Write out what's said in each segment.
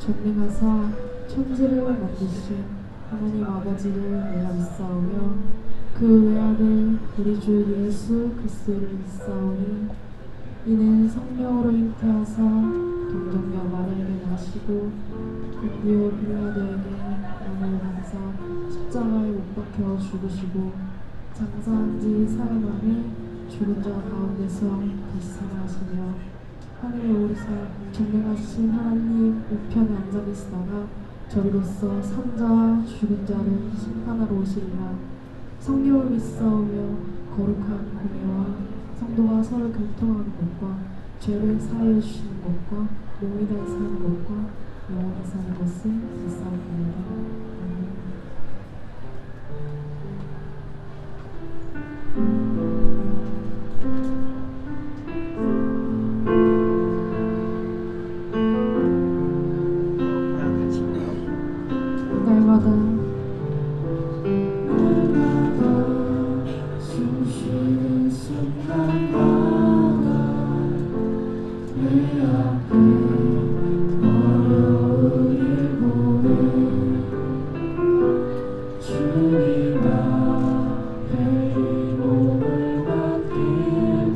전능하사 천지를 만드신 하나님 아버지를 내가 믿사오며 그 외아들 우리 주 예수 그리스도를 믿사오니 이는 성령으로 잉태하사 동정녀 마리아에게 나시고 본디오 빌라도에게 나무를 받으사 십자가에 못 박혀 죽으시고 장사한 지 사흘 만에 죽은 자 가운데서 다시 살아나시며 하늘에 오르사 전능하신 하나님 우편에 앉아 계시다가 저리로서 산자와 죽은 자를 심판하러 오시리라. 성령을 믿사오며 거룩한 공예와 성도가 서로 교통하는 것과 죄를 사하여 주시는 것과 몸이 다시 사는 것과 영원히 사는 것을 믿사옵니다. 아멘. 날마다 숨쉬는 순간마다 내 앞에 어려운 일 보내 주님 앞에 이 몸을 맡길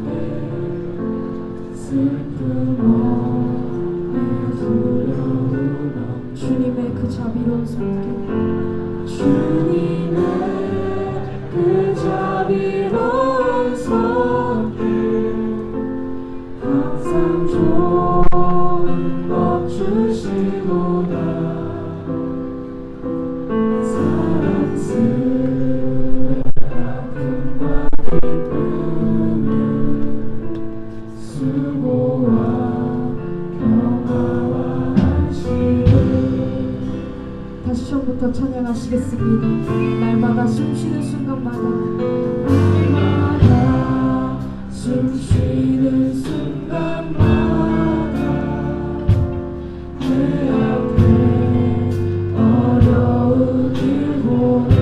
때 슬픔 주님의 그 자비로운 손길 주님의 그 자비로운 손길 항상 좋은 것 주시도다 사랑스레 아픔과 기쁨을 수고와 다시 처음부터 찬양하시겠습니다. 날마다 숨쉬는 순간마다 날마다 숨쉬는 순간마다 내 앞에 어려운 일 보내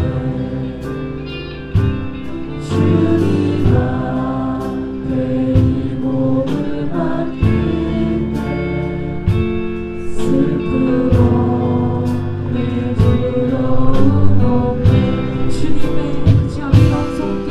주님 앞에 이 몸을 맡길 때 슬픔 주님의 그 자비로운 손길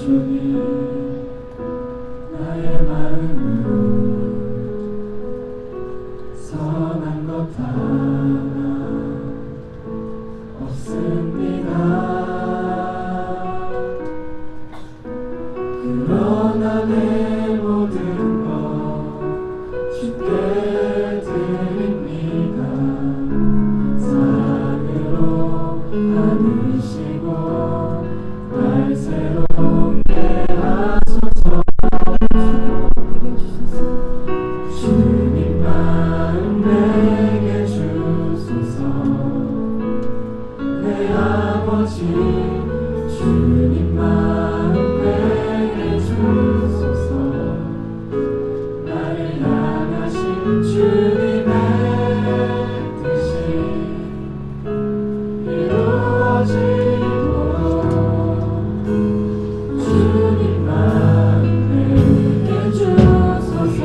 주님 나의 마음은 선한 것 하나 없습니다. 그러나 내 모든 것 주께 드립니다. 사랑으로 안으시고 날 새롭게 하소서. 주님 마음 내게 주소서. 내 아버지 주님 마음 내게 주소서. 나를 향하신 주님의 뜻이 이루어지도록 주님 마음 내게 주소서.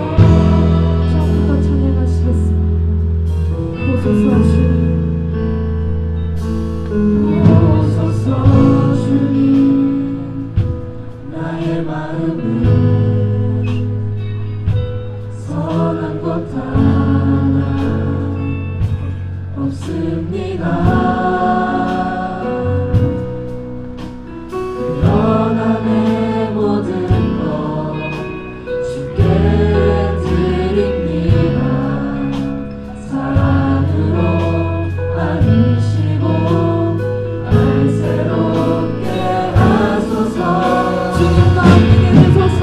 처음부터 찬양하시겠습니다. 보소서 주님. 오소서 주님 나의 마음은 선한 것 하나 없습니다. 그러나 내 모든 것 주께 드립니다. 사랑으로 안으시고 날 새롭게 하소서. 주님 마음 내게 주소서.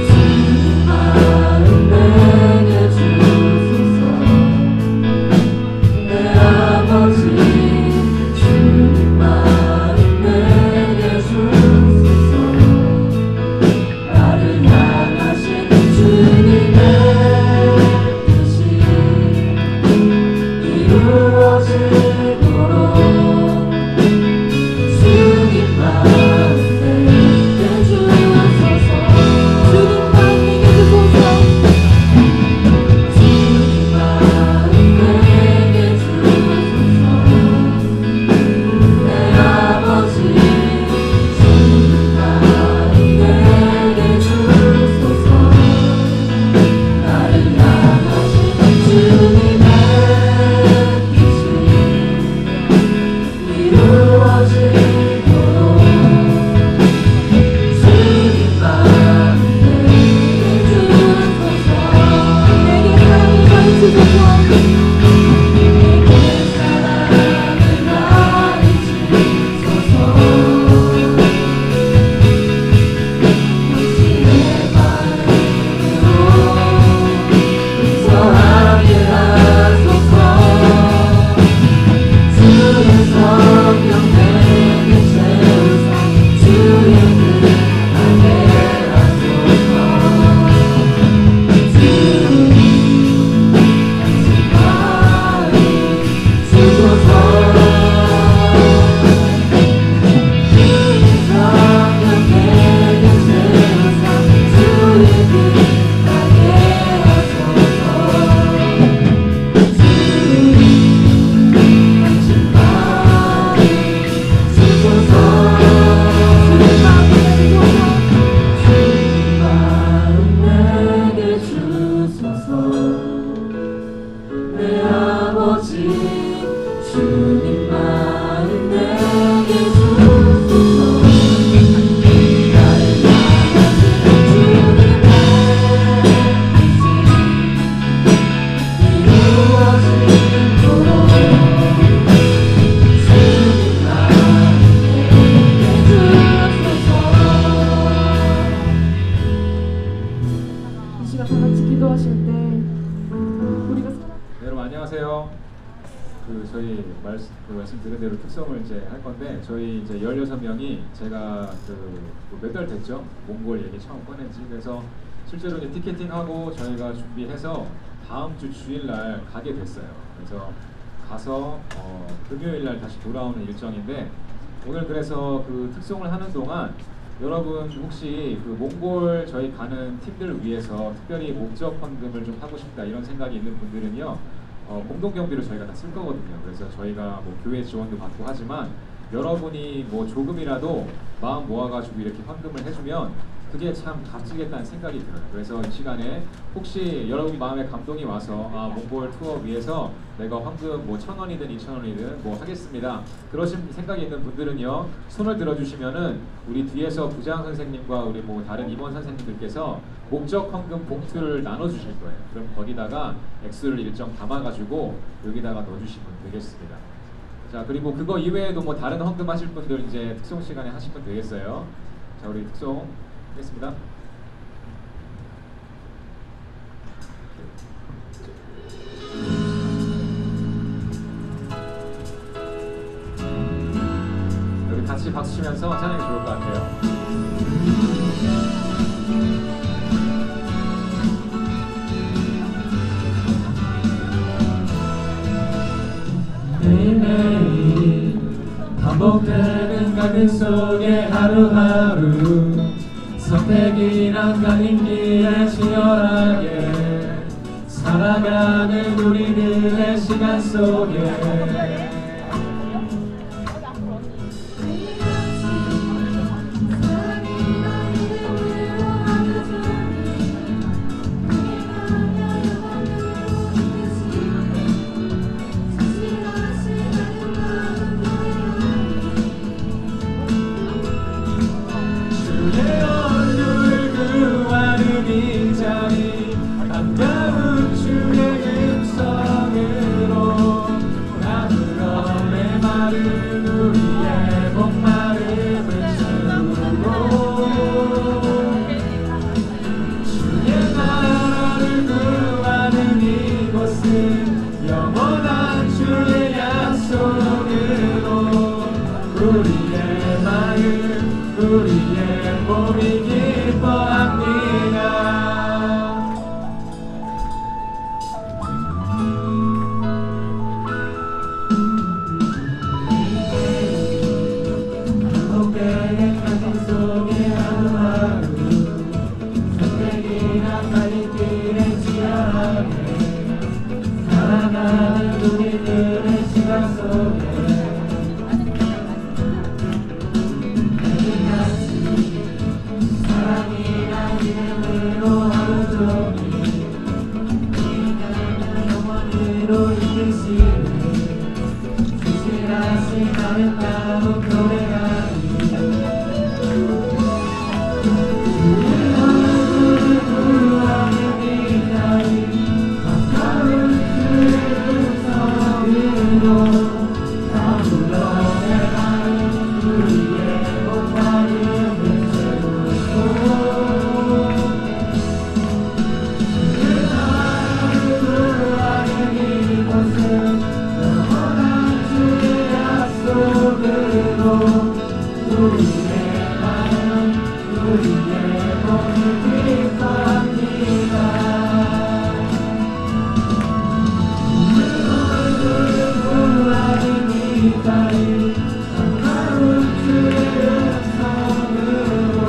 주님 마음 내게 주소서. 내 아버지 주님 마음 내게 주소서. 나를 향하신 주님의 뜻이 이루어지도록 주님 마음 내게 주소서. 주님 마음 내게 주소서. 주님 마음 내게 주소서. 내 아버지 주님 마음 내게 주소서. 나를 향하신 주님의 뜻이 이루어지도록 주님 마음 내게 주소서. 내게 사랑을 가르치소서. 내게 사랑을 가르치소서. 당신의 마음으로 용서하게 하소서. 주의 성령 내게 채우사 주의 뜻 하게 하소서. 주님 당신 마음 주소서. 주의 성령 내게 채우사 주의 뜻 하게 하소서. 주님 당신 마음 주소서. 주님 마음 내게 주소서. 주님 마음 내게 주소서. 내 아버지 주님 마음 내게 주소서. 나를 향하신 주님의 뜻이 이루어지도록 주님 마음 내게 주소서. 이 시간 다 같이 기도하실 때 우리가 네, 여러분 안녕하세요. 저희 말씀드린 대로 특성을 이제 할 건데 저희 이제 16명이 제가 몇 달 됐죠? 몽골 얘기 처음 꺼낸지. 그래서 실제로 이제 티켓팅하고 저희가 준비해서 다음 주 주일날 가게 됐어요. 그래서 가서 금요일날 다시 돌아오는 일정인데 오늘 그래서 그 특송을 하는 동안 여러분 혹시 그 몽골 저희 가는 팀들을 위해서 특별히 목적 헌금을 좀 하고 싶다 이런 생각이 있는 분들은요 공동 경비로 저희가 다 쓸 거거든요. 그래서 저희가 뭐 교회 지원도 받고 하지만 여러분이 뭐 조금이라도 마음 모아가지고 이렇게 헌금을 해주면 그게 참 값지겠다는 생각이 들어요. 그래서 이 시간에 혹시 여러분 마음에 감동이 와서 몽골 투어 위해서 내가 헌금 뭐 1,000원이든 2,000원이든 뭐 하겠습니다. 그러신 생각이 있는 분들은요, 손을 들어주시면은 우리 뒤에서 부장 선생님과 우리 뭐 다른 임원 선생님들께서 목적 헌금 봉투를 나눠주실 거예요. 그럼 거기다가 액수를 일정 담아가지고 여기다가 넣어주시면 되겠습니다. 자, 그리고 그거 이외에도 뭐 다른 헌금 하실 분들 이제 특송 시간에 하시면 되겠어요. 자, 우리 특송 하겠습니다. 우리 같이 박수 치면서 찬양이 좋을 것 같아요. 매일매일 반복되는 갈등 속에 하루하루 선택이란 갈림길에 치열하게 살아가는 우리들의 시간 속에 주의 얼굴 구하는 이 자리 반가운 주의 음성으로 아무런 메마른 우리의 목마름을 채우고 주의 나라를 구하는 이곳은 영원한 주의 약속으로 우리의 마음 우리의 몸이 기뻐합니다. 반복되는 갈등 속에 하루하루 선택이란 갈림길에 치열하게 살아가는 우리들의 시간 속에 사랑이란 이름으로 하루 종일 인간을 영원히로 이끄시는 진실하신 아름다운 노래가니 주의 얼굴을 구하는 이 자리 가까운 주의 음성으로 아무런 해하는 우리의 목마름을 우리의 마음 우리의 몸이 기뻐합니다. 얼굴을 구하는 이 자리 반가운 주의 음성으로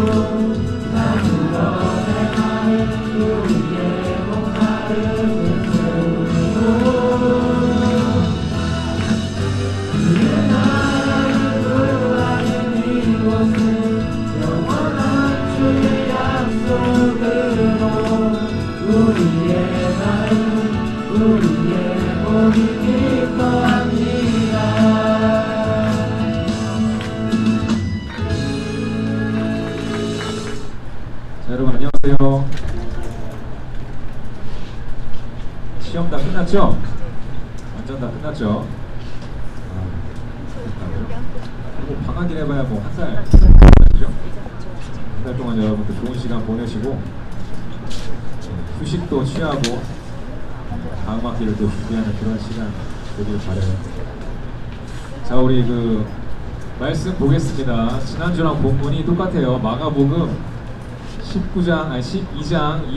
아무런의 마음 우리의 목마름을 채우고 주의 나라를 구하는 이곳은 영원한 주의 약속으로 우리의 마음 우리의 몸이 기뻐합니다. 자, 여러분 안녕하세요. 시험 다 끝났죠? 완전 다 끝났죠? 그리고 방학이라 해봐야 뭐 한 달, 그죠? 한 달 동안 여러분들 좋은 시간 보내시고 휴식도 취하고 다음 학기를 또 준비하는 그런 시간 되길 바라요. 자, 우리 그 말씀 보겠습니다. 지난주랑 본문이 똑같아요. 마가복음 12장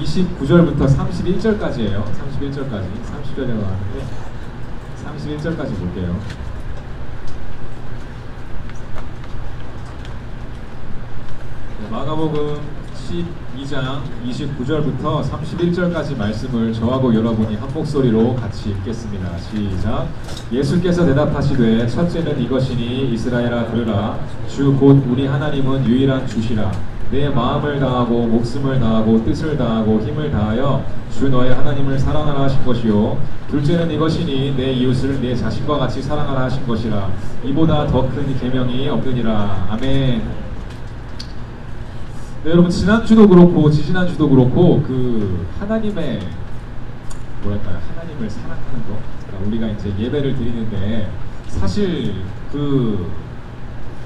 29절부터 31절까지예요. 31절까지. 30절에 나왔는데 31절까지 볼게요. 네, 마가복음 12장 29절부터 31절까지 말씀을 저하고 여러분이 한 목소리로 같이 읽겠습니다. 시작. 예수께서 대답하시되 첫째는 이것이니 이스라엘아 들으라. 주 곧 우리 하나님은 유일한 주시라. 내 마음을 다하고 목숨을 다하고 뜻을 다하고 힘을 다하여 주 너의 하나님을 사랑하라 하신 것이요 둘째는 이것이니 내 이웃을 내 자신과 같이 사랑하라 하신 것이라. 이보다 더 큰 계명이 없느니라. 아멘. 네, 여러분 지난주도 그렇고 지지난주도 그렇고 그 하나님의 뭐랄까요, 하나님을 사랑하는 거, 그러니까 우리가 이제 예배를 드리는데 사실 그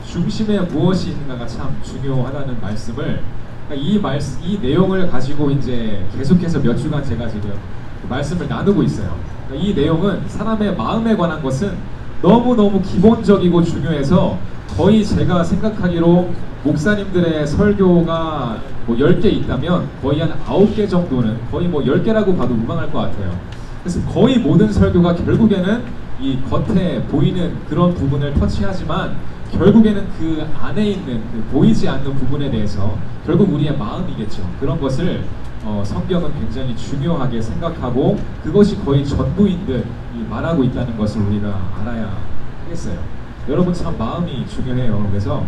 중심에 무엇이 있는가가 참 중요하다는 말씀을, 그러니까 이 내용을 가지고 이제 계속해서 몇 주간 제가 지금 그 말씀을 나누고 있어요. 그러니까 이 내용은 사람의 마음에 관한 것은 너무너무 기본적이고 중요해서 거의 제가 생각하기로 목사님들의 설교가 뭐 10개 있다면 거의 한 9개 정도는, 거의 뭐 10개라고 봐도 무방할 것 같아요. 그래서 거의 모든 설교가 결국에는 이 겉에 보이는 그런 부분을 터치하지만 결국에는 그 안에 있는 그 보이지 않는 부분에 대해서 결국 우리의 마음이겠죠. 그런 것을 성경은 굉장히 중요하게 생각하고 그것이 거의 전부인 듯 말하고 있다는 것을 우리가 알아야 하겠어요. 여러분 참 마음이 중요해요. 그래서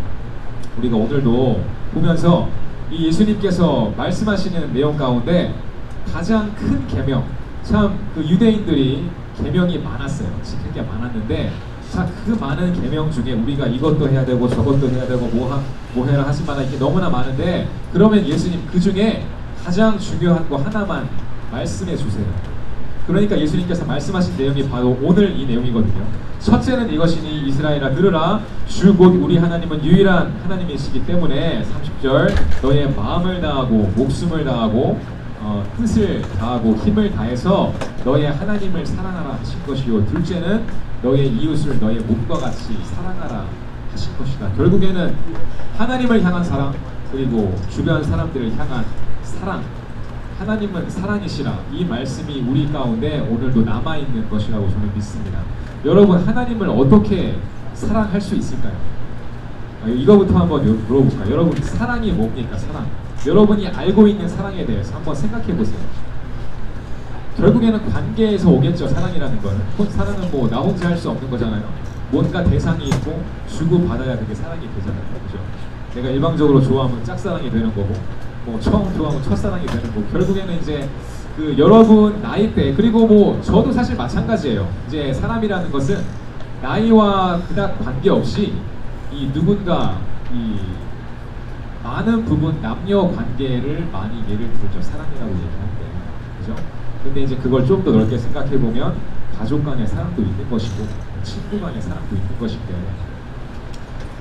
우리가 오늘도 보면서 이 예수님께서 말씀하시는 내용 가운데 가장 큰 계명, 참 그 유대인들이 계명이 많았어요. 지킬 게 많았는데 자, 그 많은 계명 중에 우리가 이것도 해야 되고 저것도 해야 되고 뭐 해라 하실 만한 게 너무나 많은데 그러면 예수님 그 중에 가장 중요한 거 하나만 말씀해 주세요. 그러니까 예수님께서 말씀하신 내용이 바로 오늘 이 내용이거든요. 첫째는 이것이니 이스라엘아 들으라. 주 곧 우리 하나님은 유일한 하나님이시기 때문에 30절 너의 마음을 다하고 목숨을 다하고 뜻을 다하고 힘을 다해서 너의 하나님을 사랑하라 하신 것이요 둘째는 너의 이웃을 너의 몸과 같이 사랑하라 하신 것이다. 결국에는 하나님을 향한 사랑 그리고 주변 사람들을 향한 사랑, 하나님은 사랑이시라, 이 말씀이 우리 가운데 오늘도 남아있는 것이라고 저는 믿습니다. 여러분 하나님을 어떻게 사랑할 수 있을까요? 이거부터 한번 물어볼까요? 여러분 사랑이 뭡니까? 사랑, 여러분이 알고 있는 사랑에 대해서 한번 생각해 보세요. 결국에는 관계에서 오겠죠. 사랑이라는 거는 사랑은 뭐 나 혼자 할 수 없는 거잖아요. 뭔가 대상이 있고 주고 받아야 그게 사랑이 되잖아요. 그죠? 내가 일방적으로 좋아하면 짝사랑이 되는 거고 뭐 처음 좋아하면 첫사랑이 되는 거고 결국에는 이제 그 여러분 나이대 그리고 뭐 저도 사실 마찬가지예요. 이제 사람이라는 것은 나이와 그닥 관계없이 이 누군가 이 많은 부분 남녀 관계를 많이 예를 들죠. 사랑이라고 얘기하는데 그죠? 근데 이제 그걸 좀 더 넓게 생각해 보면 가족 간의 사랑도 있는 것이고 친구 간의 사랑도 있는 것인데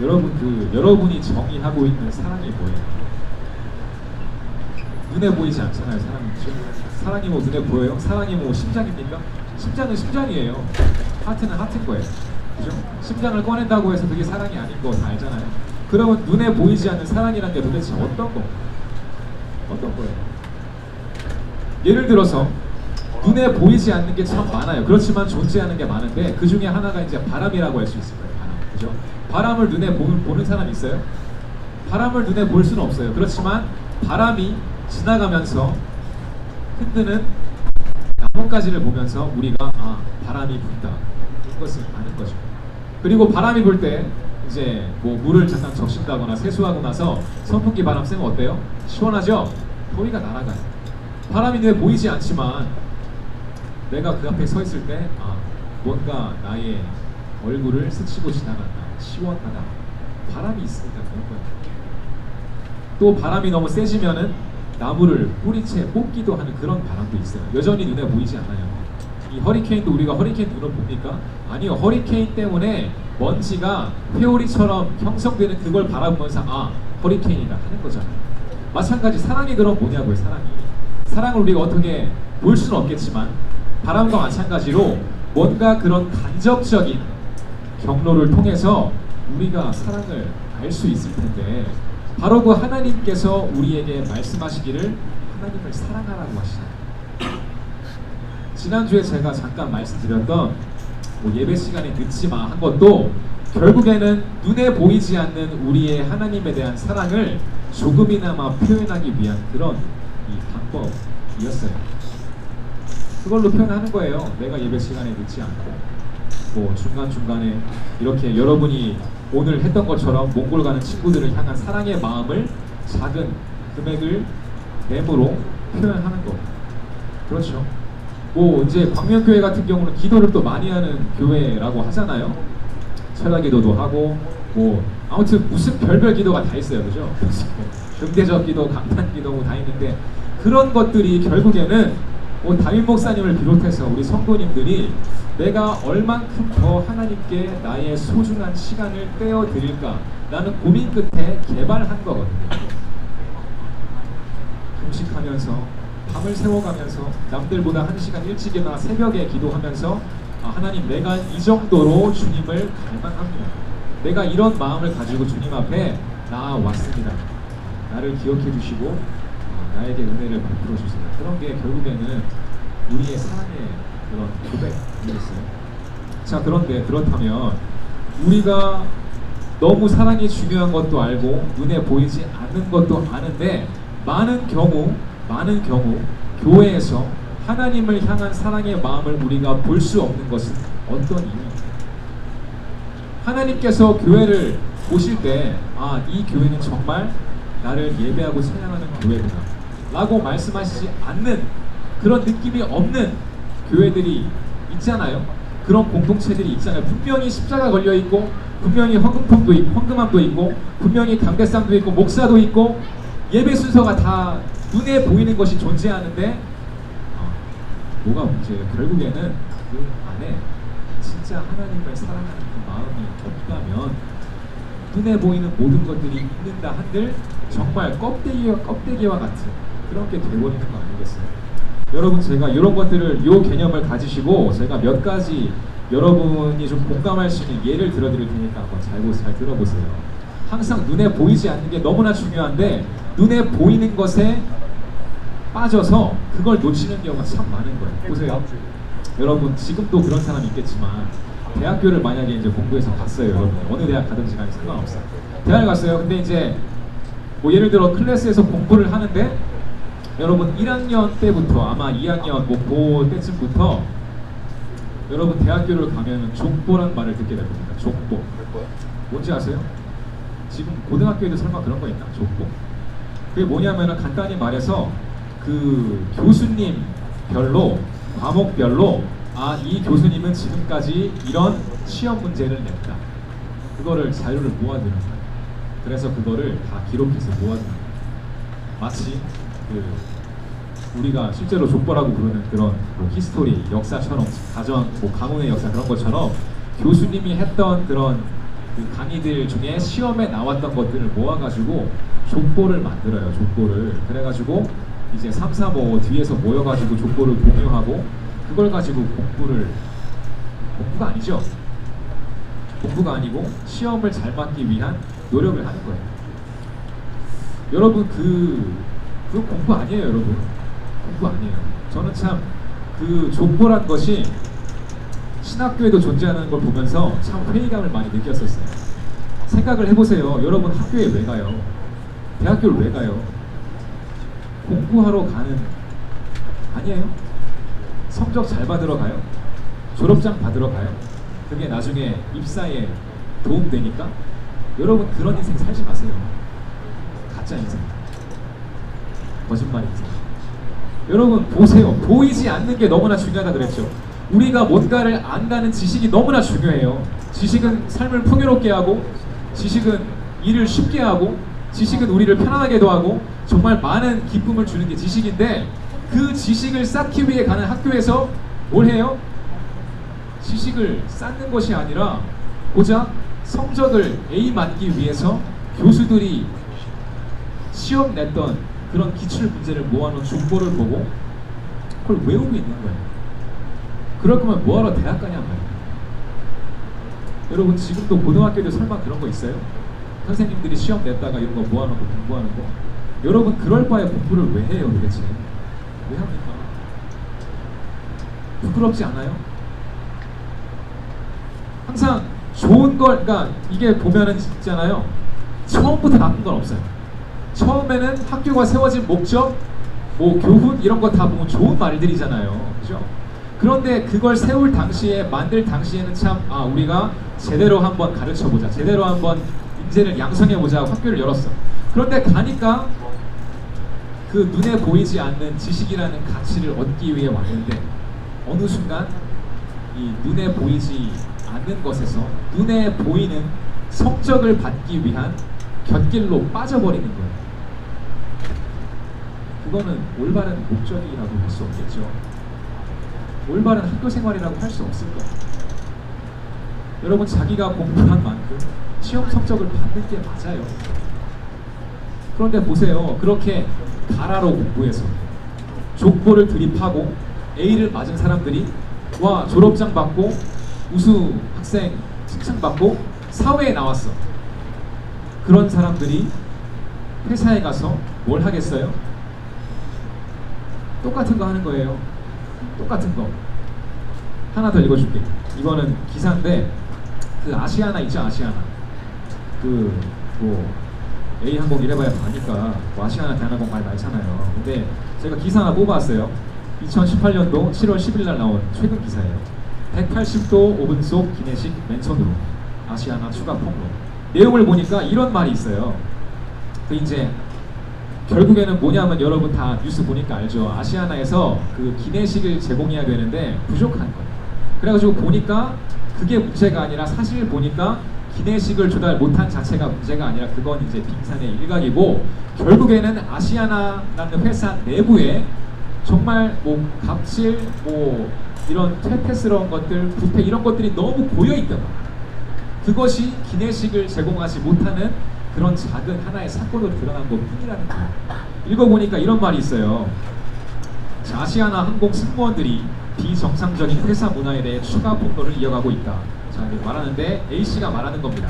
여러분 여러분이 정의하고 있는 사랑이 뭐예요? 눈에 보이지 않잖아요. 사랑이 뭐 눈에 보여요? 사랑이 뭐 심장입니까? 심장은 심장이에요. 하트는 하트인 거예요. 그죠? 심장을 꺼낸다고 해서 그게 사랑이 아닌 거 다 알잖아요. 그러면 눈에 보이지 않는 사랑이라는 게 도대체 어떤 거예요? 예를 들어서 눈에 보이지 않는 게 참 많아요. 그렇지만 존재하는 게 많은데 그 중에 하나가 이제 바람이라고 할 수 있을 거예요. 바람, 그죠? 바람을 눈에 보는 사람 있어요? 바람을 눈에 볼 수는 없어요. 그렇지만 바람이 지나가면서 흔드는 나뭇가지를 보면서 우리가 바람이 분다 이것을 아는 거죠. 그리고 바람이 불 때 이제 뭐 물을 잠깐 적신다거나 세수하고 나서 선풍기 바람 쐬면 어때요? 시원하죠? 더위가 날아가요. 바람이 눈에 보이지 않지만 내가 그 앞에 서 있을 때 뭔가 나의 얼굴을 스치고 지나간다, 시원하다, 바람이 있으니까 그런 거예요. 또 바람이 너무 세지면은 나무를 뿌리채 뽑기도 하는 그런 바람도 있어요. 여전히 눈에 보이지 않아요. 이 허리케인도 우리가 허리케인 눈을 봅니까? 아니요. 허리케인 때문에 먼지가 회오리처럼 형성되는 그걸 바라보면서 허리케인이다 하는 거잖아요. 마찬가지 사랑이 그럼 뭐냐고요. 사랑을 우리가 어떻게 볼 수는 없겠지만 바람과 마찬가지로 뭔가 그런 간접적인 경로를 통해서 우리가 사랑을 알 수 있을 텐데 바로 그 하나님께서 우리에게 말씀하시기를 하나님을 사랑하라고 하시잖아요. 지난주에 제가 잠깐 말씀드렸던 뭐 예배 시간에 늦지 마 한 것도 결국에는 눈에 보이지 않는 우리의 하나님에 대한 사랑을 조금이나마 표현하기 위한 그런 이 방법이었어요. 그걸로 표현하는 거예요. 내가 예배 시간에 늦지 않고 뭐 중간중간에 이렇게 여러분이 오늘 했던 것처럼 몽골 가는 친구들을 향한 사랑의 마음을 작은 금액을 내므로 표현하는 거. 그렇죠. 뭐 이제 광명교회 같은 경우는 기도를 또 많이 하는 교회라고 하잖아요. 철야기도도 하고 뭐 아무튼 무슨 별별 기도가 다 있어요, 그죠? 금대접 기도, 감탄 기도 뭐 다 있는데 그런 것들이 결국에는 뭐 담임 목사님을 비롯해서 우리 성도님들이 내가 얼만큼 더 하나님께 나의 소중한 시간을 떼어 드릴까라는 고민 끝에 개발한 거거든요. 금식하면서 밤을 새워가면서 남들보다 1시간 일찍 일어나 새벽에 기도하면서 하나님 내가 이 정도로 주님을 갈망합니다. 내가 이런 마음을 가지고 주님 앞에 나아왔습니다. 나를 기억해 주시고 나에게 은혜를 베풀어 주세요. 그런 게 결국에는 우리의 사랑의 그런 고백이었어요. 자, 그런데 그렇다면 우리가 너무 사랑이 중요한 것도 알고 눈에 보이지 않는 것도 아는데 많은 경우 교회에서 하나님을 향한 사랑의 마음을 우리가 볼 수 없는 것은 어떤 이유입니까? 하나님께서 교회를 보실 때 이 교회는 정말 나를 예배하고 찬양하는 교회구나 라고 말씀하시지 않는 그런 느낌이 없는 교회들이 있잖아요. 그런 공동체들이 있잖아요. 분명히 십자가 걸려있고 분명히 헌금함도 있고 분명히 담대상도 있고 목사도 있고 예배 순서가 다 눈에 보이는 것이 존재하는데 뭐가 문제예요? 결국에는 그 안에 진짜 하나님을 사랑하는 그 마음이 없다면 눈에 보이는 모든 것들이 있는다 한들 정말 껍데기와 같은 그런 게 돼버리는 거 아니겠어요? 여러분 제가 이런 것들을 요 개념을 가지시고 제가 몇 가지 여러분이 좀 공감할 수 있는 예를 들어드릴 테니까 한번 잘 들어보세요. 항상 눈에 보이지 않는 게 너무나 중요한데 눈에 보이는 것에 빠져서 그걸 놓치는 경우가 참 많은 거예요. 보세요. 여러분 지금도 그런 사람이 있겠지만 대학교를 만약에 이제 공부해서 갔어요. 여러분 어느 대학 가든지 간에 상관없어요. 대학을 갔어요. 근데 이제 뭐 예를 들어 클래스에서 공부를 하는데 여러분 1학년 때부터 아마 2학년 고 때쯤부터 여러분 대학교를 가면 족보란 말을 듣게 될 겁니다. 족보. 뭔지 아세요? 지금 고등학교에도 설마 그런 거 있나? 족보. 그게 뭐냐면은 간단히 말해서 그 교수님별로 과목별로 이 교수님은 지금까지 이런 시험 문제를 냈다. 그거를 자료를 모아두는 거예요. 그래서 그거를 다 기록해서 모아두는 거예요. 마치 그 우리가 실제로 족보라고 부르는 그런 뭐 히스토리, 역사처럼 가문의 역사 그런 것처럼 교수님이 했던 그런 그 강의들 중에 시험에 나왔던 것들을 모아가지고 족보를 만들어요. 족보를. 그래가지고 이제 3, 4, 5 뒤에서 모여가지고 족보를 공유하고 그걸 가지고 공부가 아니죠. 공부가 아니고 시험을 잘 맞기 위한 노력을 하는 거예요. 여러분 그거 공부 아니에요, 여러분. 공부 아니에요. 저는 참 그 족보란 것이 신학교에도 존재하는 걸 보면서 참 회의감을 많이 느꼈었어요. 생각을 해보세요. 여러분 학교에 왜 가요? 대학교를 왜 가요? 공부하러 가는 아니에요? 성적 잘 받으러 가요? 졸업장 받으러 가요? 그게 나중에 입사에 도움되니까? 여러분 그런 인생 살지 마세요. 가짜 인생. 거짓말 인생. 여러분 보세요. 보이지 않는 게 너무나 중요하다 그랬죠. 우리가 뭔가를 안다는 지식이 너무나 중요해요. 지식은 삶을 풍요롭게 하고 지식은 일을 쉽게 하고 지식은 우리를 편안하게도 하고 정말 많은 기쁨을 주는 게 지식인데 그 지식을 쌓기 위해 가는 학교에서 뭘 해요? 지식을 쌓는 것이 아니라 고작 성적을 A 맞기 위해서 교수들이 시험 냈던 그런 기출 문제를 모아놓은 족보를 보고 그걸 외우고 있는 거예요. 그럴 거면 뭐하러 대학 가냔 말이에요. 여러분 지금도 고등학교도 설마 그런 거 있어요? 선생님들이 시험 냈다가 이런 거 모아놓고 공부하는 거. 여러분 그럴 바에 공부를 왜 해요 도대체? 왜 합니까? 부끄럽지 않아요? 항상 좋은 걸, 그러니까 이게 보면은 있잖아요. 처음부터 나쁜 건 없어요. 처음에는 학교가 세워진 목적, 뭐 교훈 이런 거 다 보면 좋은 말들이잖아요, 그죠? 그런데 그걸 세울 당시에 만들 당시에는 참 우리가 제대로 한번 가르쳐 보자, 제대로 한번 인재를 양성해 보자 학교를 열었어. 그런데 가니까 그 눈에 보이지 않는 지식이라는 가치를 얻기 위해 왔는데 어느 순간 이 눈에 보이지 않는 것에서 눈에 보이는 성적을 받기 위한 곁길로 빠져버리는 거예요. 그거는 올바른 목적이라고 할 수 없겠죠. 올바른 학교 생활이라고 할 수 없을 거예요. 여러분, 자기가 공부한 만큼 시험 성적을 받는 게 맞아요. 그런데 보세요. 그렇게 가라로 공부해서 족보를 들이파고 A를 맞은 사람들이 와 졸업장 받고 우수 학생 칭찬받고 사회에 나왔어. 그런 사람들이 회사에 가서 뭘 하겠어요? 똑같은 거 하는 거예요. 똑같은 거. 하나 더 읽어줄게. 이거는 기사인데 그 아시아나 있죠, 아시아나. 그 뭐 A항공 이래봐야 아니까 뭐 아시아나 대한항공 말 많잖아요. 근데 제가 기사 하나 뽑아왔어요. 2018년도 7월 10일 날 나온 최근 기사예요. 180도 5분 속 기내식 맨손으로 아시아나 추가 폭로. 내용을 보니까 이런 말이 있어요. 그 이제 결국에는 뭐냐면 여러분 다 뉴스 보니까 알죠. 아시아나에서 그 기내식을 제공해야 되는데 부족한 거예요. 그래가지고 보니까 그게 문제가 아니라 사실 보니까 기내식을 조달 못한 자체가 문제가 아니라 그건 이제 빙산의 일각이고 결국에는 아시아나라는 회사 내부에 정말 뭐 갑질, 뭐 이런 퇴폐스러운 것들, 부패 이런 것들이 너무 고여 있던 거예요. 그것이 기내식을 제공하지 못하는 그런 작은 하나의 사건으로 드러난 것뿐이라는 거예요. 읽어보니까 이런 말이 있어요. 자, 아시아나 항공 승무원들이 비정상적인 회사 문화에 대해 추가 폭로를 이어가고 있다. 자, 말하는데 A씨가 말하는 겁니다.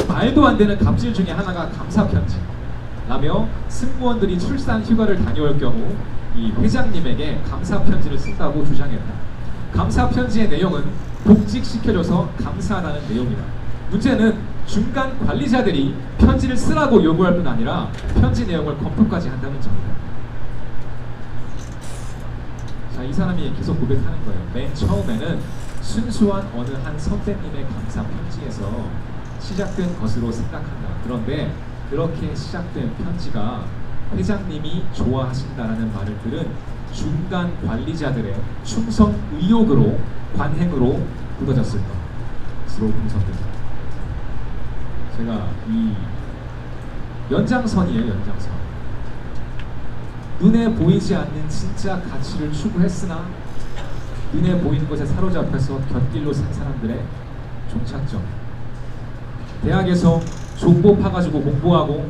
말도 안 되는 갑질 중에 하나가 감사 편지라며 승무원들이 출산 휴가를 다녀올 경우 이 회장님에게 감사 편지를 쓴다고 주장했다. 감사 편지의 내용은 복직시켜줘서 감사하다는 내용이다. 문제는 중간 관리자들이 편지를 쓰라고 요구할 뿐 아니라 편지 내용을 검토까지 한다는 점이다. 자, 이 사람이 계속 고백하는 거예요. 맨 처음에는 순수한 어느 한 선배님의 감사 편지에서 시작된 것으로 생각한다. 그런데 그렇게 시작된 편지가 회장님이 좋아하신다라는 말을 들은 중간 관리자들의 충성 의욕으로 관행으로 굳어졌을 것으로 분석됩니다. 제가 이 연장선이에요, 연장선. 눈에 보이지 않는 진짜 가치를 추구했으나 눈에 보이는 것에 사로잡혀서 곁길로 산 사람들의 종착점. 대학에서 족보 파가지고 공부하고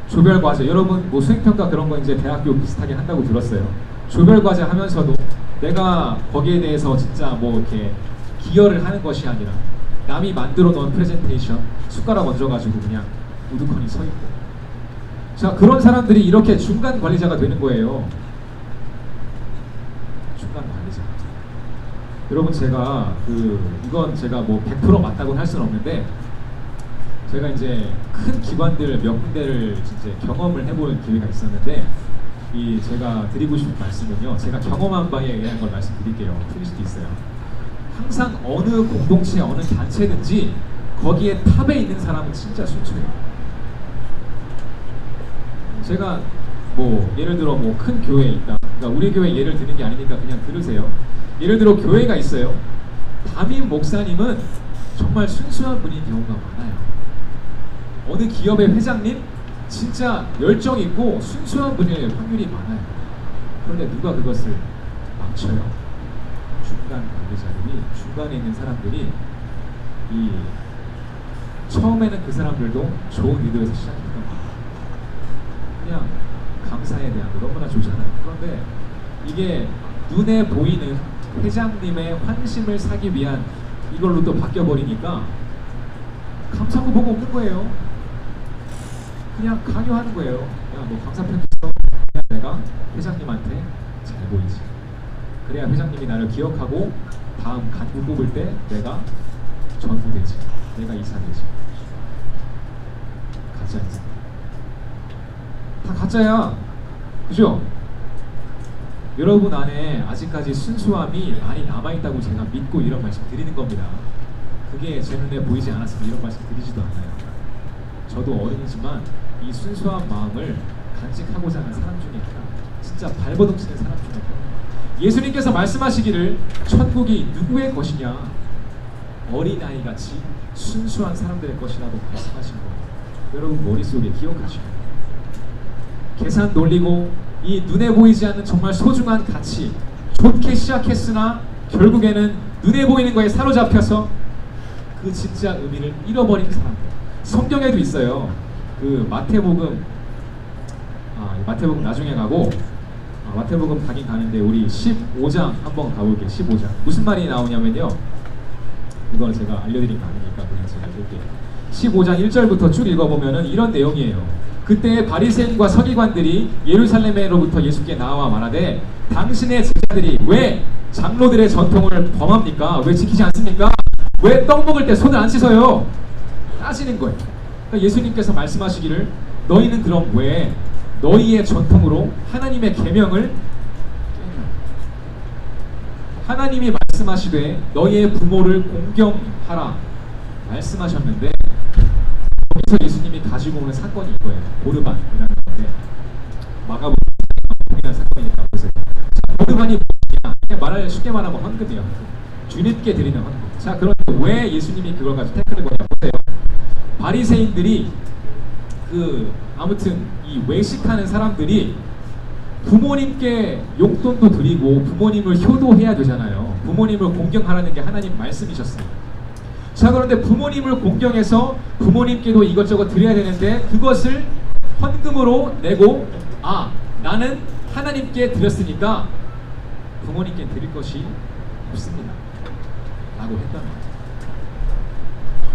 조별과제, 여러분 뭐 수행평가 그런 거 이제 대학교 비슷하게 한다고 들었어요. 조별과제 하면서도 내가 거기에 대해서 진짜 뭐 이렇게 기여를 하는 것이 아니라 남이 만들어 놓은 프레젠테이션 숟가락 얹어가지고 그냥 우두커니 서 있고. 자, 그런 사람들이 이렇게 중간 관리자가 되는 거예요. 중간 관리자. 여러분, 제가 이건 제가 뭐 100% 맞다고는 할 수는 없는데 제가 이제 큰 기관들 몇 군데를 이제 경험을 해볼 기회가 있었는데 이 제가 드리고 싶은 말씀은요, 제가 경험한 바에 의한 걸 말씀드릴게요. 틀릴 수도 있어요. 항상 어느 공동체, 어느 단체든지 거기에 탑에 있는 사람은 진짜 순수해요. 제가 뭐 예를 들어 뭐 큰 교회에 있다. 그러니까 우리 교회 예를 드는 게 아니니까 그냥 들으세요. 예를 들어 교회가 있어요. 담임 목사님은 정말 순수한 분인 경우가 많아요. 어느 기업의 회장님 진짜 열정 있고 순수한 분일 확률이 많아요. 그런데 누가 그것을 망쳐요? 중간 관리자들이, 중간에 있는 사람들이 이 처음에는 그 사람들도 좋은 의도에서 시작했던 거예요. 그냥 감사에 대한 거 너무나 좋잖아요. 그런데 이게 눈에 보이는 회장님의 환심을 사기 위한 이걸로 또 바뀌어버리니까 감사한 거 보고 없는 거예요. 그냥 강요하는 거예요. 야, 너 감사 편지 써. 그냥 내가 회장님한테 잘 보이지. 그래야 회장님이 나를 기억하고 다음 간부 뽑을 때 내가 전부되지. 내가 이사되지. 가짜 인생. 다 가짜야. 그죠? 여러분 안에 아직까지 순수함이 많이 남아있다고 제가 믿고 이런 말씀 드리는 겁니다. 그게 제 눈에 보이지 않았으면 이런 말씀 드리지도 않아요. 저도 어른이지만 이 순수한 마음을 간직하고자 하는 사람 중에 하나, 진짜 발버둥 치는 사람 중에 하나. 예수님께서 말씀하시기를 천국이 누구의 것이냐, 어린아이같이 순수한 사람들의 것이라고 말씀하신 거예요. 여러분 머릿속에 기억하시고, 계산 돌리고 이 눈에 보이지 않는 정말 소중한 가치, 좋게 시작했으나 결국에는 눈에 보이는 거에 사로잡혀서 그 진짜 의미를 잃어버린 사람들. 성경에도 있어요. 그 마태복음 나중에 가고 마태복음 가긴 가는데 우리 15장 한번 가볼게요. 15장 무슨 말이 나오냐면요, 이걸 제가 알려드린 거 아니니까 그냥 제가 읽을게요. 15장 1절부터 쭉 읽어보면은 이런 내용이에요. 그때 바리새인과 서기관들이 예루살렘으로부터 예수께 나와 말하되 당신의 제자들이 왜 장로들의 전통을 범합니까? 왜 지키지 않습니까? 왜 떡 먹을 때 손을 안 씻어요? 따지는 거예요. 그러니까 예수님께서 말씀하시기를 너희는 그럼 왜 너희의 전통으로 하나님의 계명을 깨냐? 하나님이 말씀하시되 너희의 부모를 공경하라 말씀하셨는데, 여기서 예수님이 가지고 오는 사건이 이거예요. 보르반이라는 건데, 마가복음이라는 사건이니까 보세요. 보르반이 뭐냐? 그냥 말하면 쉽게 말하면 헌금이에요. 주님께 드리는 헌금. 자, 그런데 왜 예수님이 그걸 가지고 태클을 거냐? 보세요. 바리새인들이 아무튼 이 외식하는 사람들이 부모님께 용돈도 드리고 부모님을 효도해야 되잖아요. 부모님을 공경하라는 게 하나님 말씀이셨어요. 자, 그런데 부모님을 공경해서 부모님께도 이것저것 드려야 되는데 그것을 헌금으로 내고, 나는 하나님께 드렸으니까 부모님께 드릴 것이 없습니다 라고 했단 말이에요.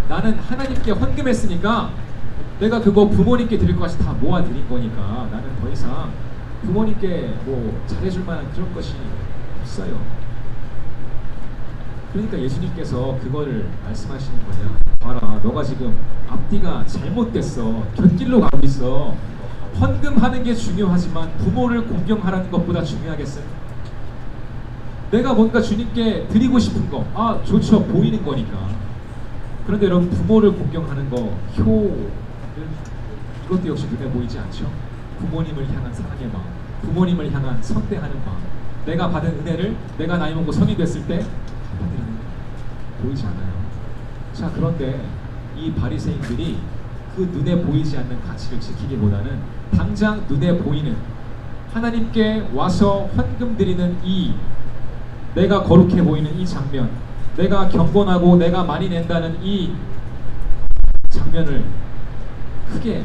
나는 하나님께 헌금했으니까 내가 그거 부모님께 드릴 것이 다 모아 드린 거니까 나는 더 이상 부모님께 뭐 잘해줄 만한 그런 것이 없어요. 그러니까 예수님께서 그거를 말씀하시는 거냐, 봐라, 너가 지금 앞뒤가 잘못됐어. 곁길로 가고 있어. 헌금하는 게 중요하지만 부모를 공경하라는 것보다 중요하겠어요? 내가 뭔가 주님께 드리고 싶은 거, 좋죠, 보이는 거니까. 그런데 여러분, 부모를 공경하는 거, 이것도 역시 눈에 보이지 않죠? 부모님을 향한 사랑의 마음, 부모님을 향한 선대하는 마음, 내가 받은 은혜를 내가 나이 먹고 성이 됐을 때 받아들이는 거 보이지 않아요? 자, 그런데 이 바리새인들이 그 눈에 보이지 않는 가치를 지키기보다는 당장 눈에 보이는 하나님께 와서 헌금 드리는 이 내가 거룩해 보이는 이 장면, 내가 경건하고 내가 많이 낸다는 이 장면을 크게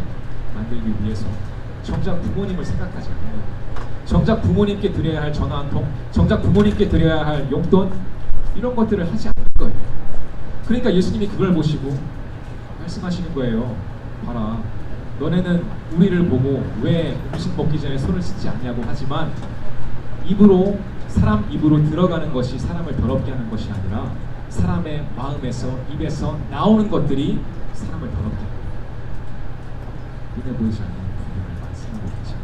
만들기 위해서 정작 부모님을 생각하지 않아요. 정작 부모님께 드려야 할 전화 한 통, 정작 부모님께 드려야 할 용돈, 이런 것들을 하지 않는 거예요. 그러니까 예수님이 그걸 보시고 말씀하시는 거예요. 봐라, 너네는 우리를 보고 왜 음식 먹기 전에 손을 씻지 않냐고 하지만 사람 입으로 들어가는 것이 사람을 더럽게 하는 것이 아니라 사람의 마음에서, 입에서 나오는 것들이 사람을 더럽게 합니다. 눈에 보이지 않는 부분을 말씀하고 계신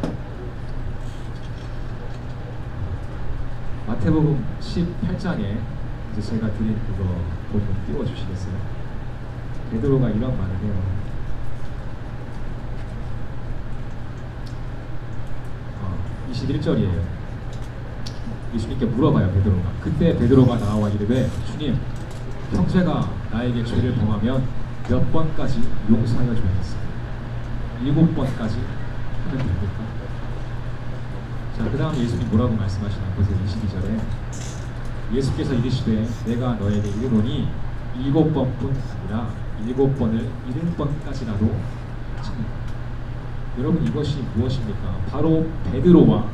거예요. 마태복음 18장에 이제 제가 드린 그거 본문 띄워주시겠어요? 베드로가 이런 말을 해요. 21절이에요. 예수님께 물어봐요, 베드로가. 그때 베드로가 나와 이르되 주님, 형제가 나에게 죄를 범하면 몇 번까지 용서하여 줘야겠어요? 7번까지 하면 됩니까? 자, 그 다음에 예수님 뭐라고 말씀하시나 보세요. 22절에 예수께서 이르시되 내가 너에게 이르노니 7번뿐 아니라 7번을 70번까지라도 참는다. 여러분, 이것이 무엇입니까? 바로 베드로와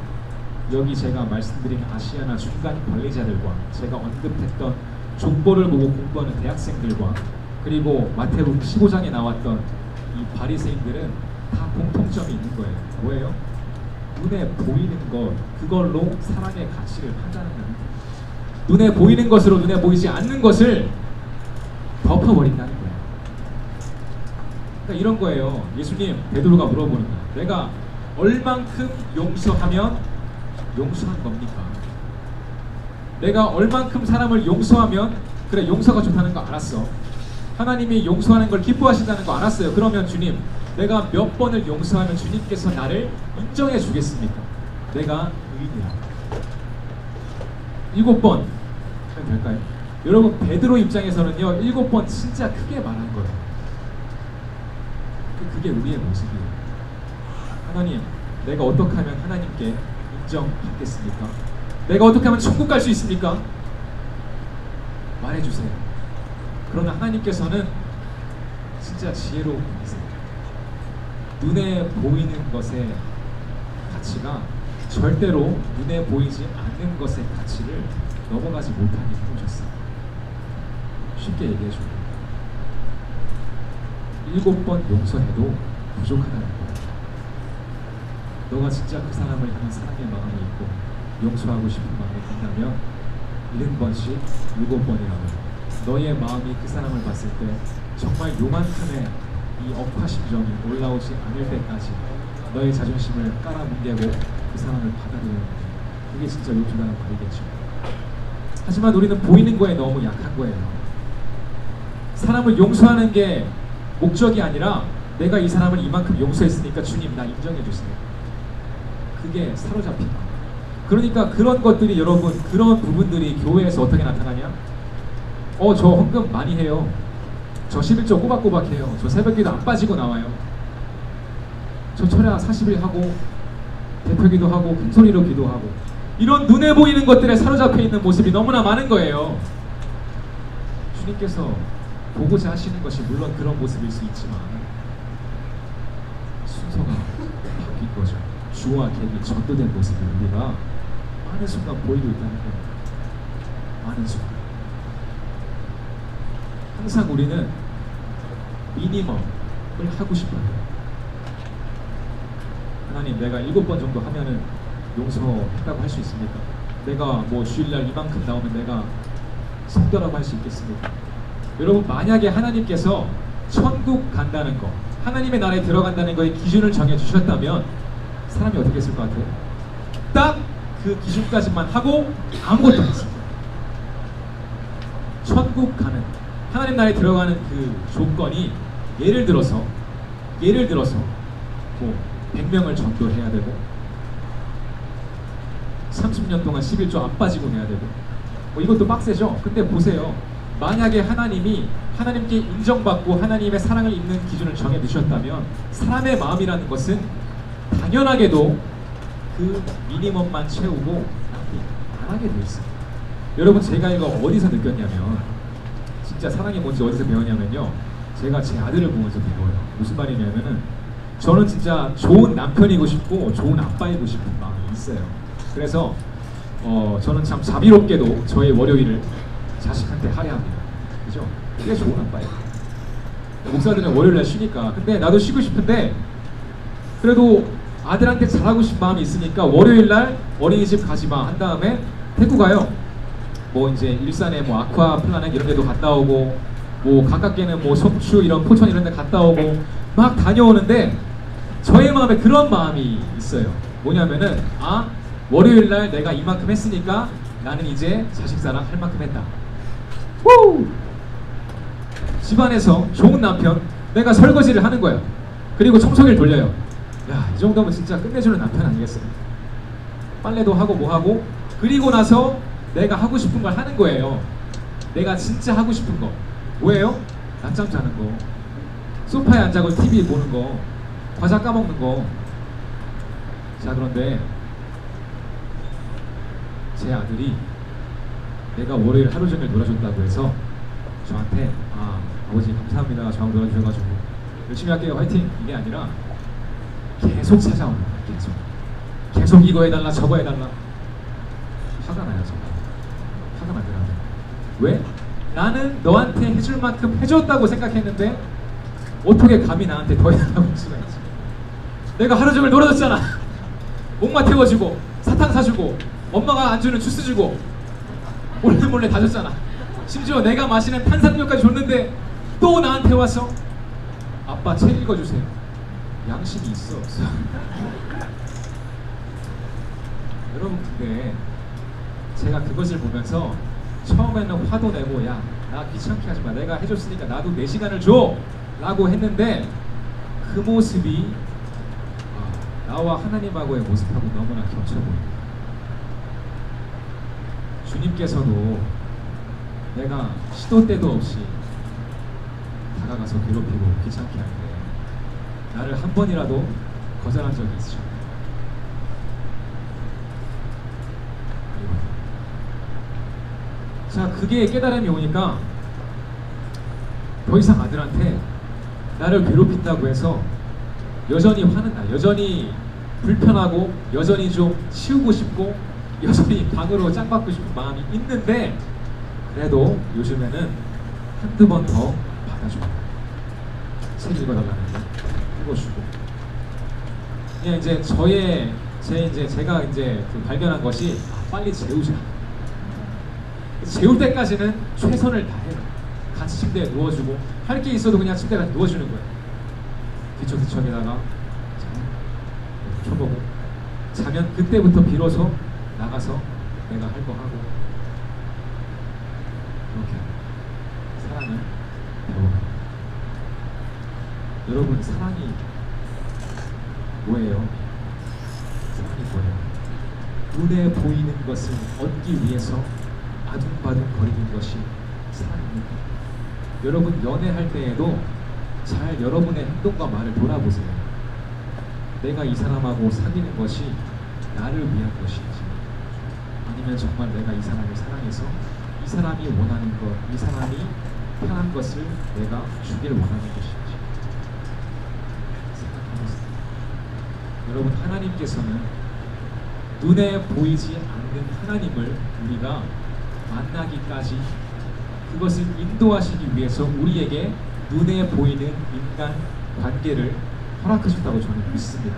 여기 제가 말씀드린 아시아나 중간 관리자들과 제가 언급했던 족보를 보고 공부하는 대학생들과 그리고 마태복음 15장에 나왔던 이 바리새인들은 다 공통점이 있는 거예요. 뭐예요? 눈에 보이는 것, 그걸로 사랑의 가치를 판단하는 거예요. 눈에 보이는 것으로 눈에 보이지 않는 것을 덮어버린다는 거예요. 그러니까 이런 거예요. 예수님, 베드로가 물어보는 거야. 내가 얼만큼 용서하면 용서한 겁니까? 내가 얼만큼 사람을 용서하면 그래 용서가 좋다는 거 알았어. 하나님이 용서하는 걸 기뻐하신다는 거 알았어요. 그러면 주님, 내가 몇 번을 용서하면 주님께서 나를 인정해 주겠습니까? 내가 의인이야. 7번 하면 될까요? 여러분, 베드로 입장에서는요 7번 진짜 크게 말한 거예요. 그게 우리의 모습이에요. 하나님, 내가 어떻게 하면 하나님께 인정받겠습니까? 내가 어떻게 하면 천국 갈 수 있습니까? 말해주세요. 그러나 하나님께서는 진짜 지혜로운 분이세요. 눈에 보이는 것의 가치가 절대로 눈에 보이지 않는 것의 가치를 넘어가지 못하게 해주셨어요. 쉽게 얘기해줘요. 7번 용서해도 부족하다는 거예요. 너가 진짜 그 사람을 향한 사랑의 마음이 있고 용서하고 싶은 마음이 있다면 70번씩 7번이라고 너의 마음이 그 사람을 봤을 때 정말 요만큼의 이 억하심정이 올라오지 않을 때까지 너의 자존심을 깔아뭉개고 그 사람을 받아들이는 거예요. 그게 진짜 용서라는 말이겠죠. 하지만 우리는 보이는 거에 너무 약한 거예요. 사람을 용서하는 게 목적이 아니라 내가 이 사람을 이만큼 용서했으니까 주님 나 인정해 주세요. 그게 사로잡힌 거예요. 그러니까 그런 것들이 여러분, 그런 부분들이 교회에서 어떻게 나타나냐? 저 헌금 많이 해요. 저 11조 꼬박꼬박 해요. 저 새벽기도 안 빠지고 나와요. 저 철야 40일 하고 대표기도 하고 큰소리로 기도하고 이런 눈에 보이는 것들에 사로잡혀 있는 모습이 너무나 많은 거예요. 주님께서 보고자 하시는 것이 물론 그런 모습일 수 있지만 순서가 바뀐 거죠. 주와 객이 전도된 모습을 우리가 많은 순간 보이고 있다는 거예요. 많은 순간. 항상 우리는 미니멈을 하고 싶어요. 하나님, 내가 7번 정도 하면은 용서했다고 할 수 있습니까? 내가 뭐 주일날 이만큼 나오면 내가 성도라고 할 수 있겠습니까? 여러분, 만약에 하나님께서 천국 간다는 거, 하나님의 나라에 들어간다는 거에 기준을 정해 주셨다면 사람이 어떻게 했을 것 같아요? 딱 그 기준까지만 하고 아무것도 안 했습니다. 천국 가는, 하나님 나라에 들어가는 그 조건이 예를 들어서 뭐 100명을 전도해야 되고 30년 동안 11조 안 빠지고 해야 되고 뭐 이것도 빡세죠. 근데 보세요. 만약에 하나님이 하나님께 인정받고 하나님의 사랑을 입는 기준을 정해 두셨다면 사람의 마음이라는 것은 당연하게도 그 미니멈만 채우고 안 하게 돼 있어요. 여러분, 제가 이거 어디서 느꼈냐면 진짜 사랑이 뭔지 어디서 배웠냐면요. 제가 제 아들을 보면서 배워요. 무슨 말이냐면은 저는 진짜 좋은 남편이고 싶고 좋은 아빠이고 싶은 마음이 있어요. 그래서 저는 참 자비롭게도 저의 월요일을 자식한테 할애합니다. 그죠? 그게 좋은 아빠예요. 목사들은 월요일날 쉬니까. 근데 나도 쉬고 싶은데 그래도 아들한테 잘하고 싶은 마음이 있으니까 월요일날 어린이집 가지마 한 다음에 데리고 가요. 뭐 이제 일산에 뭐 아쿠아 플라넷 이런 데도 갔다 오고 뭐 가깝게는 뭐 속초 이런 포천 이런 데 갔다 오고 막 다녀오는데 저의 마음에 그런 마음이 있어요. 뭐냐면은 월요일날 내가 이만큼 했으니까 나는 이제 자식사랑 할 만큼 했다. 후! 집안에서 좋은 남편, 내가 설거지를 하는 거야. 그리고 청소기를 돌려요. 야, 이 정도면 진짜 끝내주는 남편 아니겠어요? 빨래도 하고 뭐 하고 그리고 나서 내가 하고 싶은 걸 하는 거예요. 내가 진짜 하고 싶은 거 뭐예요? 낮잠 자는 거, 소파에 앉아서 TV 보는 거, 과자 까먹는 거. 자, 그런데 제 아들이 내가 월요일 하루 종일 놀아줬다고 해서 저한테 아버지 감사합니다. 저하고 놀아주셔가지고 열심히 할게요. 화이팅! 이게 아니라 계속 찾아오는 거예요. 계속 이거 해달라 저거 해달라. 화가 나요. 정말 화가 나더라고요. 왜? 나는 너한테 해줄 만큼 해줬다고 생각했는데 어떻게 감히 나한테 더 해달라고 할 수가 있지? 내가 하루 종일 놀아줬잖아. 목마 태워주고 사탕 사주고 엄마가 안 주는 주스 주고 몰래 다 줬잖아. 심지어 내가 마시는 탄산음료까지 줬는데 또 나한테 와서 아빠 책 읽어주세요. 양심이 있어 없어? 여러분 근데 제가 그것을 보면서 처음에는 화도 내고 야 나 귀찮게 하지 마 내가 해줬으니까 나도 내 시간을 줘 라고 했는데 그 모습이 나와 하나님하고의 모습하고 너무나 겹쳐 보입니다. 주님께서도 내가 시도 때도 없이 다가가서 괴롭히고 귀찮게 할 때 나를 한 번이라도 거절한 적이 있으셨나요? 자, 그게 깨달음이 오니까 더 이상 아들한테 나를 괴롭힌다고 해서 여전히 화는 나, 여전히 불편하고 여전히 좀 치우고 싶고 여전히 방으로 짱받고 싶은 마음이 있는데 그래도 요즘에는 한두 번 더 받아주고 책 읽어달라는데 읽어주고 그냥 이제 제가 이제 그 발견한 것이 빨리 재우자. 재울 때까지는 최선을 다해요. 같이 침대에 누워주고 할 게 있어도 그냥 침대에 같이 누워주는 거예요. 뒤척뒤척에다가 쳐보고 자면 그때부터 비로소 나가서 내가 할 거 하고 그렇게 사랑을 배워갑니다. 여러분 사랑이 뭐예요? 사랑이 뭐예요? 눈에 보이는 것을 얻기 위해서 아둥바둥 거리는 것이 사랑입니다. 여러분 연애할 때에도 잘 여러분의 행동과 말을 돌아보세요. 내가 이 사람하고 사귀는 것이 나를 위한 것인지 아니면 정말 내가 이 사람을 사랑해서 이 사람이 원하는 것, 이 사람이 편한 것을 내가 주길 원하는 것인지 생각해보세요. 여러분 하나님께서는 눈에 보이지 않는 하나님을 우리가 만나기까지 그것을 인도하시기 위해서 우리에게 눈에 보이는 인간 관계를 허락하셨다고 저는 믿습니다.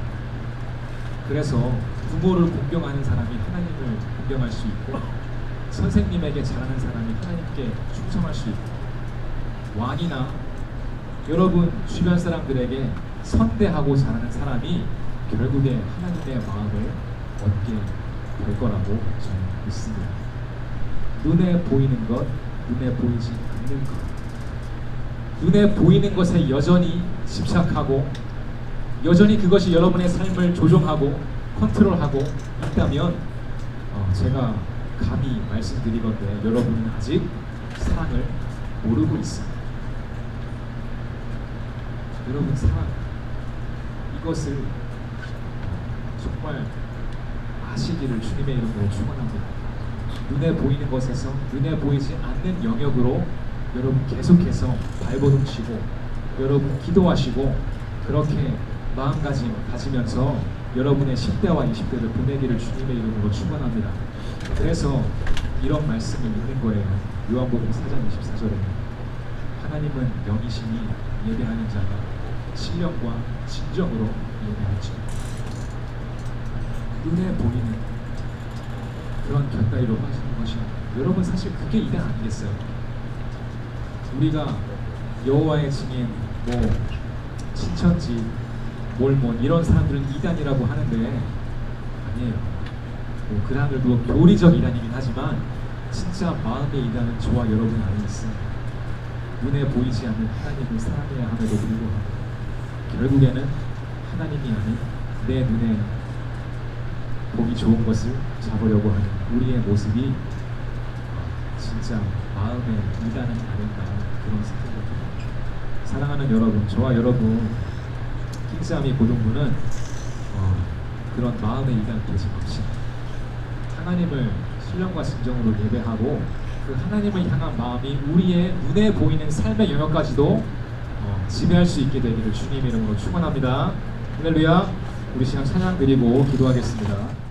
그래서 부모를 공경하는 사람이 하나님을 공경할 수 있고 선생님에게 잘하는 사람이 하나님께 충성할 수 있고 왕이나 여러분 주변 사람들에게 선대하고 잘하는 사람이 결국에 하나님의 마음을 얻게 될 거라고 저는 믿습니다. 눈에 보이는 것, 눈에 보이지 않는 것. 눈에 보이는 것에 여전히 집착하고 여전히 그것이 여러분의 삶을 조종하고 컨트롤하고 있다면 제가 감히 말씀드리건데 여러분은 아직 사랑을 모르고 있습니다. 여러분 사랑 이것을 정말 아시기를 주님의 이름으로 축원합니다. 눈에 보이는 것에서 눈에 보이지 않는 영역으로 여러분 계속해서 발버둥치고 여러분 기도하시고 그렇게 마음가짐 가지면서 여러분의 10대와 20대를 보내기를 주님의 이름으로 축원합니다. 그래서 이런 말씀이 있는 거예요. 요한복음 4장 24절에 하나님은 영이시니 예배하는 자가 신령과 진정으로 예배하죠. 눈에 보이는 그런 곁다리로 빠지는 것이 여러분 사실 그게 이단 아니겠어요? 우리가 여호와의 증인 뭐 신천지 몰몬 이런 사람들은 이단이라고 하는데 아니에요. 뭐 그 사람들도 교리적 이단이긴 하지만 진짜 마음의 이단은 저와 여러분 안에 있습니다. 눈에 보이지 않는 하나님을 사랑해야 함에도 불구하고 결국에는 하나님이 아닌 내 눈에 보기 좋은 것을 잡으려고 하는 우리의 모습이 진짜 마음의 이단은 아닌가 그런 생각이 듭니다. 사랑하는 여러분, 저와 여러분 킹스아미 고등부는 그런 마음의 이단 되지 맙시다. 하나님을 신령과 진정으로 예배하고 그 하나님을 향한 마음이 우리의 눈에 보이는 삶의 영역까지도 지배할 수 있게 되기를 주님의 이름으로 축원합니다. 할렐루야. 우리 시간 찬양 드리고 기도하겠습니다.